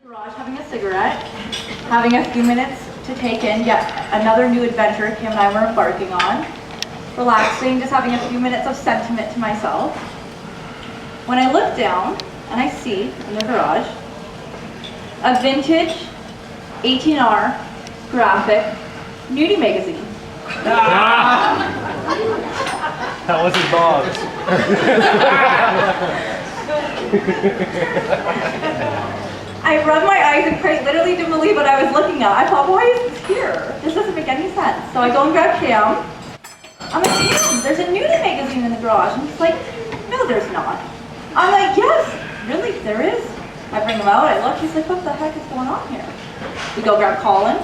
Garage having a cigarette, having a few minutes to take in yet another new adventure Cam and I were embarking on, relaxing, just having a few minutes of sentiment to myself. When I look down and I see in the garage a vintage 18R graphic nudie magazine. That wasn't Bob's. I rubbed my eyes and quite literally didn't believe what I was looking at. I thought, why is this here? This doesn't make any sense. So I go and grab Cam. I'm like, Cam, there's a nudie magazine in the garage. And he's like, no, there's not. I'm like, yes, really, there is. I bring him out, I look, he's like, what the heck is going on here? We go grab Colin.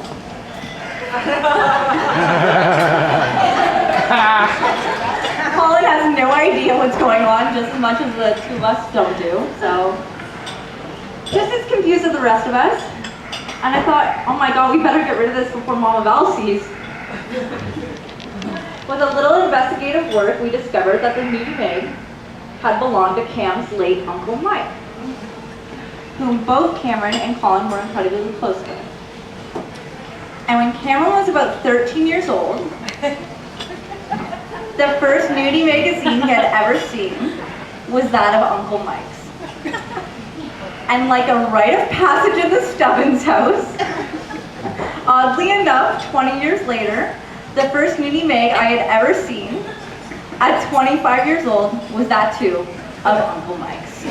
Colin has no idea what's going on, just as much as the two of us don't do. So, just as confused as the rest of us. And I thought, oh my god, we better get rid of this before Mama Val sees. With a little investigative work, we discovered that the nudie mag had belonged to Cam's late Uncle Mike, whom both Cameron and Colin were incredibly close with. And when Cameron was about 13 years old, the first nudie magazine he had ever seen was that of Uncle Mike's. And like a rite of passage in the Stubbins house, oddly enough, 20 years later, the first nudie mag I had ever seen, at 25 years old, was that too, of Uncle Mike's.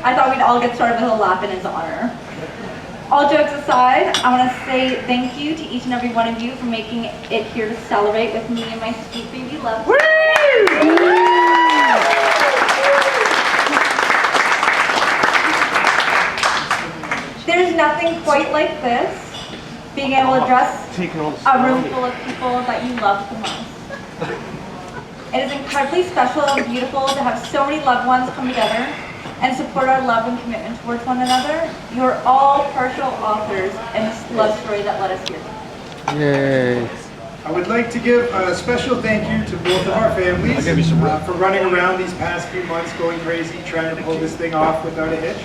I thought we'd all get started with a laugh in his honor. All jokes aside, I want to say thank you to each and every one of you for making it here to celebrate with me and my sweet baby love. There's nothing quite like this, being able to address a room full of people that you love the most. It is incredibly special and beautiful to have so many loved ones come together and support our love and commitment towards one another. You are all partial authors in this love story that led us here. Yay. I would like to give a special thank you to both of our families for running around these past few months going crazy trying to pull this thing off without a hitch.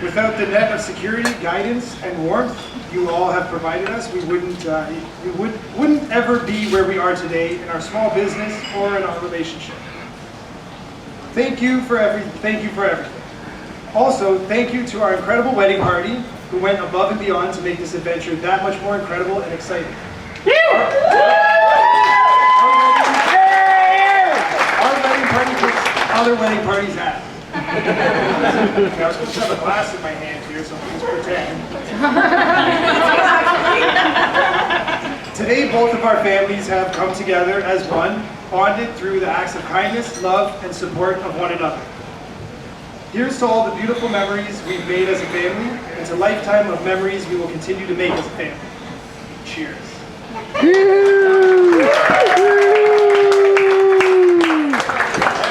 Without the net of security, guidance, and warmth you all have provided us, we wouldn't ever be where we are today in our small business or in our relationship. Thank you for everything. Also, thank you to our incredible wedding party who went above and beyond to make this adventure that much more incredible and exciting. Our wedding party puts other wedding parties at. I was supposed to have a glass in my hand here, so please pretend. Today, both of our families have come together as one, bonded through the acts of kindness, love, and support of one another. Here's to all the beautiful memories we've made as a family, and to a lifetime of memories we will continue to make as a family. Cheers.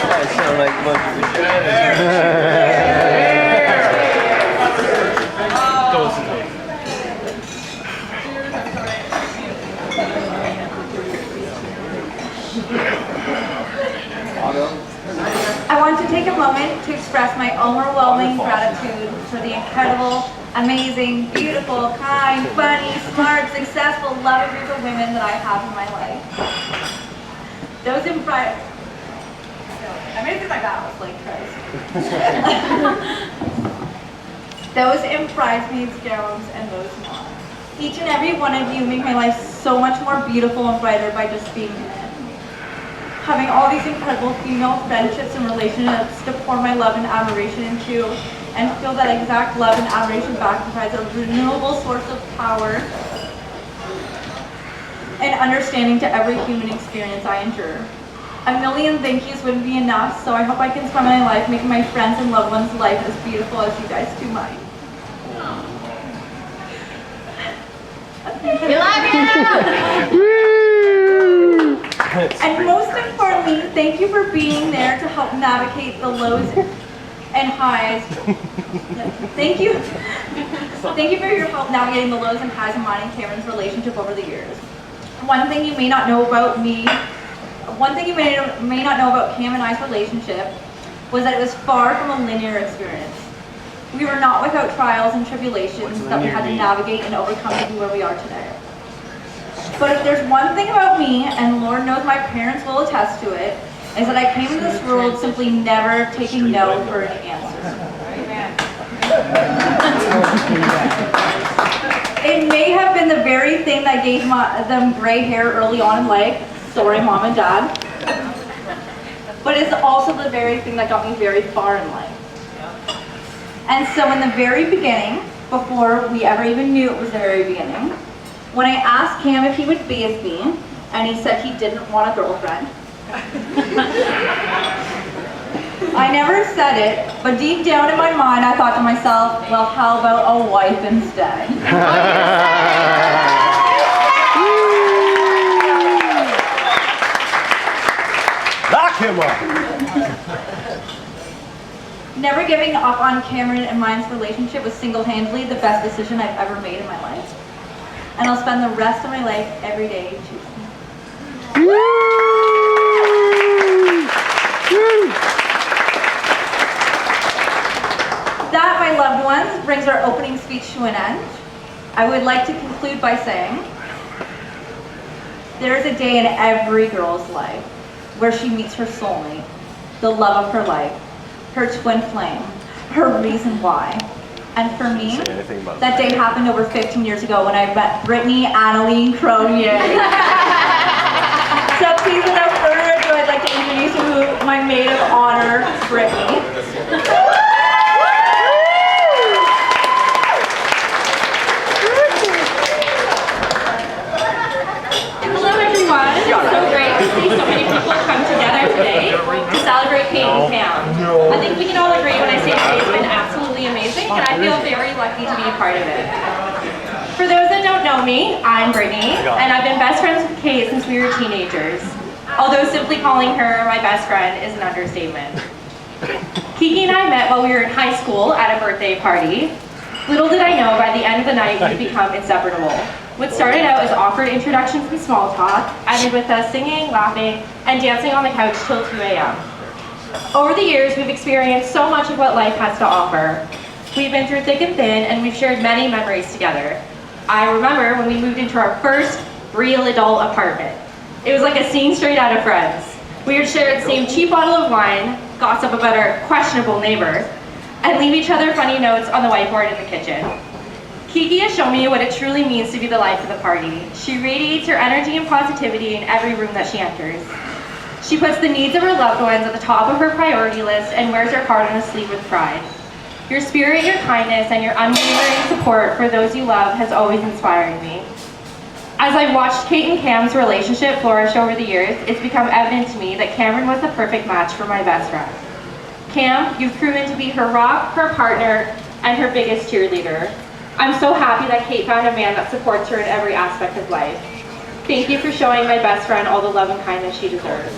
I sound like a bunch of I want to take a moment to express my overwhelming gratitude for the incredible, amazing, beautiful, kind, funny, smart, successful, loving group of women that I have in my life. Those in front, I made it through my vows, like Christ. Those in bridesmaids, gowns, and those not. Each and every one of you make my life so much more beautiful and brighter by just being in it. Having all these incredible female friendships and relationships to pour my love and admiration into, and feel that exact love and admiration back provides a renewable source of power and understanding to every human experience I endure. A million thank yous wouldn't be enough, so I hope I can spend my life making my friends and loved ones' life as beautiful as you guys do mine. We love you! And most importantly, thank you for being there to help navigate the lows and highs. Thank you for your help navigating the lows and highs of mine and Cameron's relationship over the years. One thing you may not know about Cam and I's relationship was that it was far from a linear experience. We were not without trials and tribulations that we had to navigate and overcome to be where we are today. But if there's one thing about me, and Lord knows my parents will attest to it, is that I came into this world simply never taking no for an answer. It may have been the very thing that gave them gray hair early on in life. Sorry, Mom and Dad. But it's also the very thing that got me very far in life. And so in the very beginning, before we ever even knew it was the very beginning, when I asked Cam if he would be with me, and he said he didn't want a girlfriend, I never said it, but deep down in my mind I thought to myself, well, how about a wife instead? Knock him up! Never giving up on Cameron and mine's relationship was single-handedly the best decision I've ever made in my life. And I'll spend the rest of my life every day choosing. That, my loved ones, brings our opening speech to an end. I would like to conclude by saying, there is a day in every girl's life where she meets her soulmate, the love of her life, her twin flame, her reason why. And for me, that day happened over 15 years ago when I met Brittany Annalene Cronier. So please, without further ado, I'd like to introduce you to my maid of honor, Brittany. Hello everyone, it's so great to see so many people come together today to celebrate Kate and Cam. I think we can all agree when I say today's been absolutely amazing, and I feel very lucky to be a part of it. For those that don't know me, I'm Brittany, and I've been best friends with Kate since we were teenagers. Although simply calling her my best friend is an understatement. Kiki and I met while we were in high school at a birthday party. Little did I know, by the end of the night we'd become inseparable. What started out as awkward introductions and small talk ended with us singing, laughing, and dancing on the couch till 2 a.m. Over the years, we've experienced so much of what life has to offer. We've been through thick and thin, and we've shared many memories together. I remember when we moved into our first real adult apartment. It was like a scene straight out of Friends. We would share the same cheap bottle of wine, gossip about our questionable neighbor, and leave each other funny notes on the whiteboard in the kitchen. Kiki has shown me what it truly means to be the life of the party. She radiates her energy and positivity in every room that she enters. She puts the needs of her loved ones at the top of her priority list and wears her heart on her sleeve with pride. Your spirit, your kindness, and your unwavering support for those you love has always inspired me. As I've watched Kate and Cam's relationship flourish over the years, it's become evident to me that Cameron was the perfect match for my best friend. Cam, you've proven to be her rock, her partner, and her biggest cheerleader. I'm so happy that Kate found a man that supports her in every aspect of life. Thank you for showing my best friend all the love and kindness she deserves.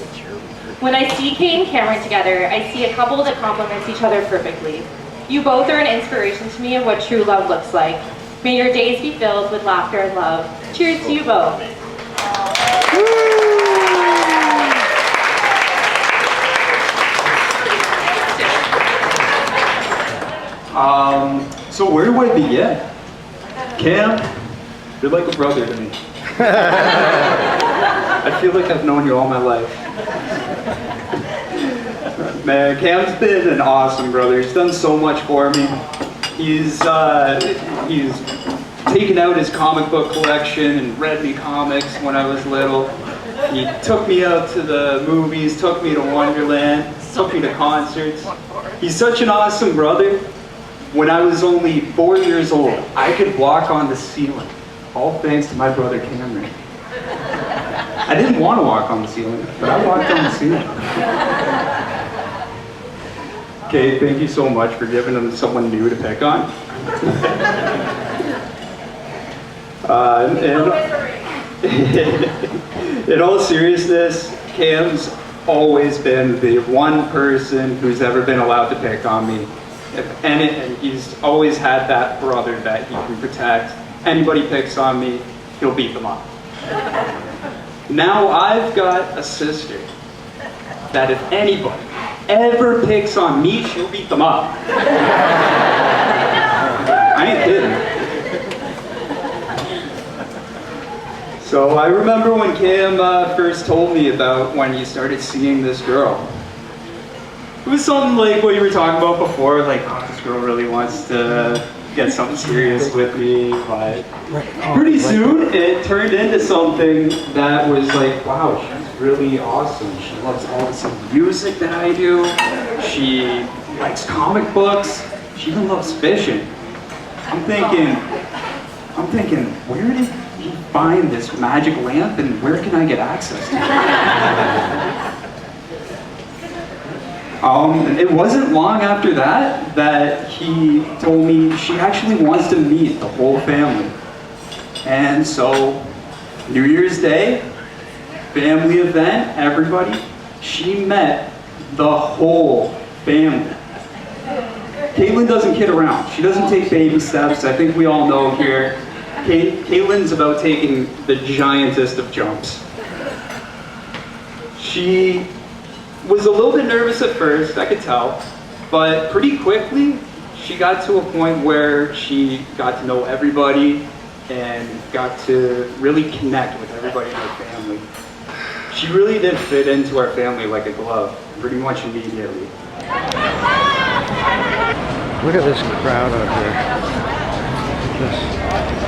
When I see Kate and Cameron together, I see a couple that complements each other perfectly. You both are an inspiration to me of what true love looks like. May your days be filled with laughter and love. Cheers to you both. So where do I begin? Cam, you're like a brother to me. I feel like I've known you all my life. Man, Cam's been an awesome brother. He's done so much for me. He's taken out his comic book collection and read me comics when I was little. He took me out to the movies, took me to Wonderland, took me to concerts. He's such an awesome brother. When I was only 4 years old, I could walk on the ceiling, all thanks to my brother Cameron. I didn't want to walk on the ceiling, but I walked on the ceiling. Okay, thank you so much for giving him someone new to pick on. In all seriousness, Cam's always been the one person who's ever been allowed to pick on me. And he's always had that brother that he can protect. Anybody picks on me, he'll beat them up. Now I've got a sister that if anybody ever picks on me, she'll beat them up. I ain't kidding. So I remember when Cam first told me about when you started seeing this girl. It was something like what you were talking about before, like, oh, this girl really wants to get something serious with me, but pretty soon it turned into something that was like, wow, she's really awesome. She loves all the same music that I do. She likes comic books. She even loves fishing. I'm thinking, where did he find this magic lamp and where can I get access to it? It wasn't long after that he told me she actually wants to meet the whole family. And so, New Year's Day, family event, everybody, she met the whole family. Katelynn doesn't kid around. She doesn't take baby steps. I think we all know here. Katelyn's about taking the giantest of jumps. She was a little bit nervous at first, I could tell, but pretty quickly she got to a point where she got to know everybody and got to really connect with everybody in her family. She really did fit into our family like a glove, pretty much immediately. Look at this crowd out here. This crowd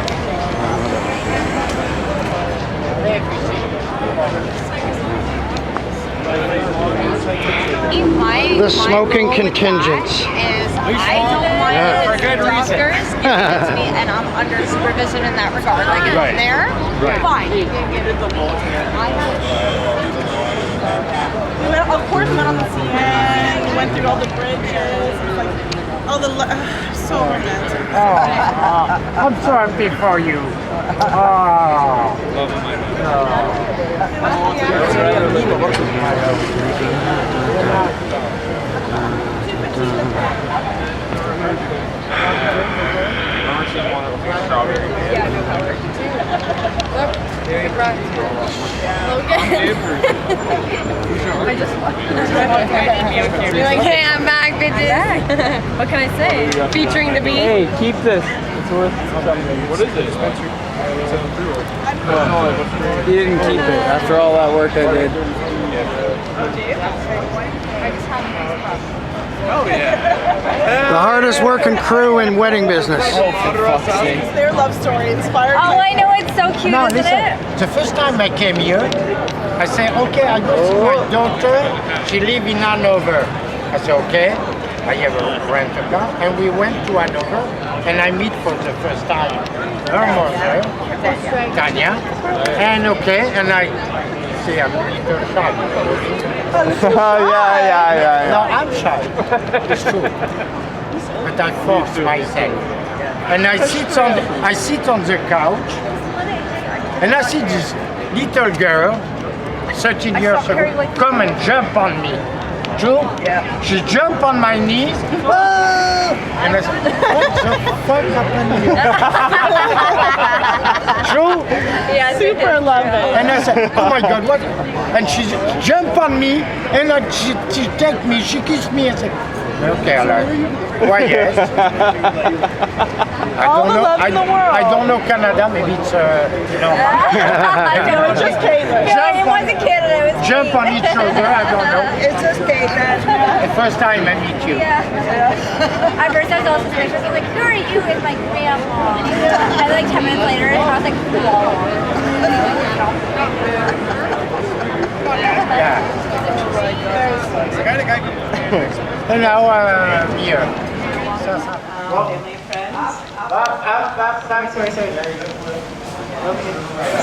the smoking contingents. I don't mind Yeah. for good doctors giving it to me, and I'm under supervision in that regard. Like, if I'm there, fine. You can give it the whole. We went, of course, went on the CN. We went through all the bridges. Like, all the so romantic. I'm so happy for you. You're like, hey, I'm back, bitches. What can I say? Featuring the beat. Hey, keep this. It's worth something. What is it? You didn't keep it after all that work I did. The hardest working crew in wedding business. Their love story inspired Oh, me. I know, it's so cute, No, isn't listen, it? the first time I came here, I said, okay, I go see my daughter. She lives in Hanover. I said, okay, I have a rent a car. And we went to Hanover, and I meet for the first time her mother, Tanya. And okay, and I say, I'm a little shy. Yeah. No, I'm shy. It's true. But I force myself. And I sit on the couch, and I see this little girl, 13 years ago, come and jump on me. True? Yeah. She jumped on my knees. And I said, what the fuck happened here? True? Yeah, Super love it. And I said, oh my God, what? And she jumped on me, and she take me, she kissed me, and said, okay, like, why yes? All the love in the world. I don't know Canada, maybe it's, you know. No, it's just Katelynn. It wasn't Canada, it was Jump on each other, I don't know. It's just Katelynn. The first time I meet you. Yeah. At first I was all suspicious. I was like, who are you? It's like, grandma. And like 10 minutes later, I was like, Yeah. And now I'm here.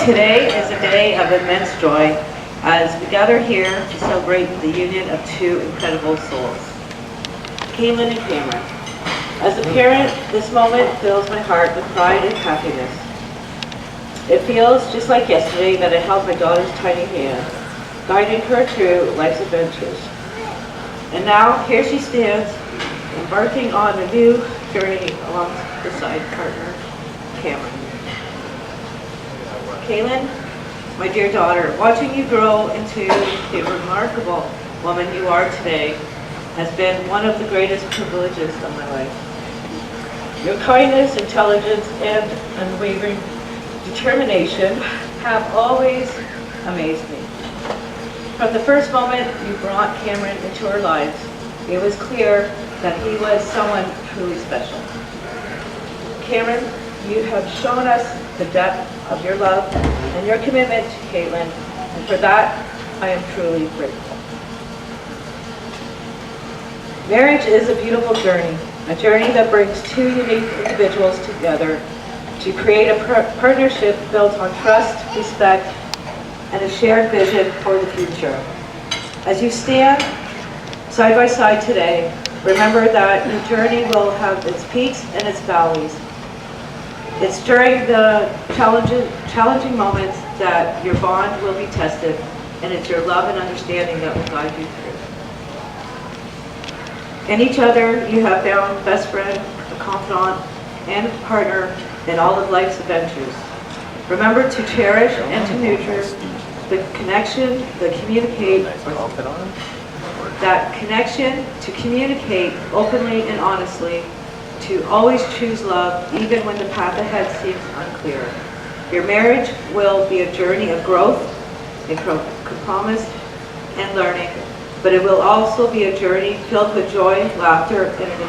Today is a day of immense joy as we gather here to celebrate the union of two incredible souls, Katelynn and Cameron. As a parent, this moment fills my heart with pride and happiness. It feels just like yesterday that I held my daughter's tiny hand, guiding her through life's adventures. And now, here she stands, embarking on a new journey alongside partner, Cameron. Katelynn, my dear daughter, watching you grow into the remarkable woman you are today has been one of the greatest privileges of my life. Your kindness, intelligence, and unwavering determination have always amazed me. From the first moment you brought Cameron into our lives, it was clear that he was someone truly special. Cameron, you have shown us the depth of your love and your commitment to Katelynn, and for that, I am truly grateful. Marriage is a beautiful journey that brings two unique individuals together to create a partnership built on trust, respect, and a shared vision for the future. As you stand side by side today, remember that your journey will have its peaks and its valleys. It's during the challenging moments that your bond will be tested, and it's your love and understanding that will guide you through. In each other, you have found a best friend, a confidant, and a partner in all of life's adventures. Remember to cherish and to nurture the connection, to communicate openly and honestly, to always choose love even when the path ahead seems unclear. Your marriage will be a journey of growth, and compromise, and learning, but it will also be a journey filled with joy, laughter, and an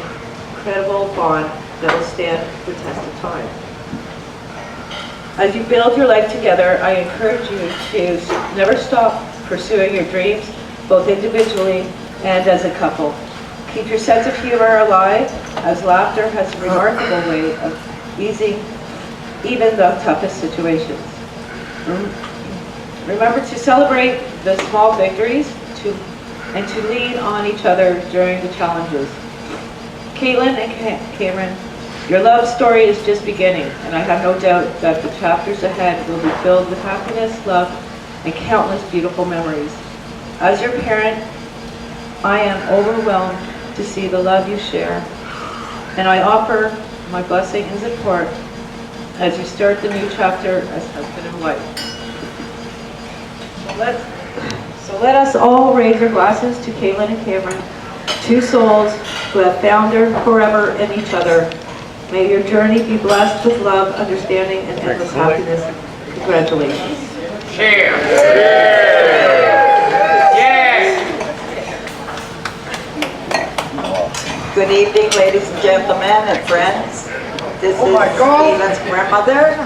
incredible bond that will stand the test of time. As you build your life together, I encourage you to never stop pursuing your dreams, both individually and as a couple. Keep your sense of humor alive, as laughter has a remarkable way of easing even the toughest situations. Remember to celebrate the small victories and to lean on each other during the challenges. Katelynn and Cameron, your love story is just beginning, and I have no doubt that the chapters ahead will be filled with happiness, love, and countless beautiful memories. As your parent, I am overwhelmed to see the love you share, and I offer my blessing and support as you start the new chapter as husband and wife. So let us all raise our glasses to Katelynn and Cameron, two souls who have found forever in each other. May your journey be blessed with love, understanding, and endless happiness. Congratulations. Cheers. Good evening, ladies and gentlemen and friends. This is Katelynn's grandmother.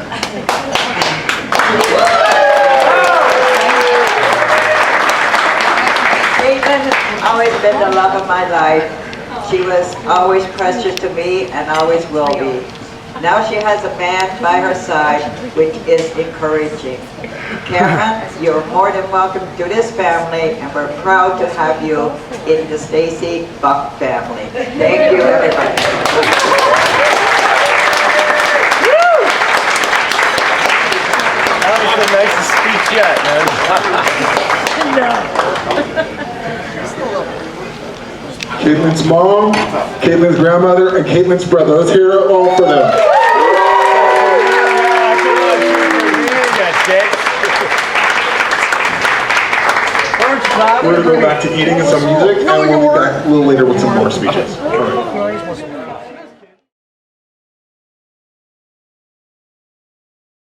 Katelynn has always been the love of my life. She was always precious to me and always will be. Now she has a man by her side, which is encouraging. Cameron, you're more than welcome to this family, and we're proud to have you in the Stacey Buck family. Thank you, everybody. That was the nicest speech yet, man. Katelyn's mom, Katelyn's grandmother, and Katelyn's brother. Let's hear it all for them. We're going to go back to eating and some music, and we'll be back a little later with some more speeches.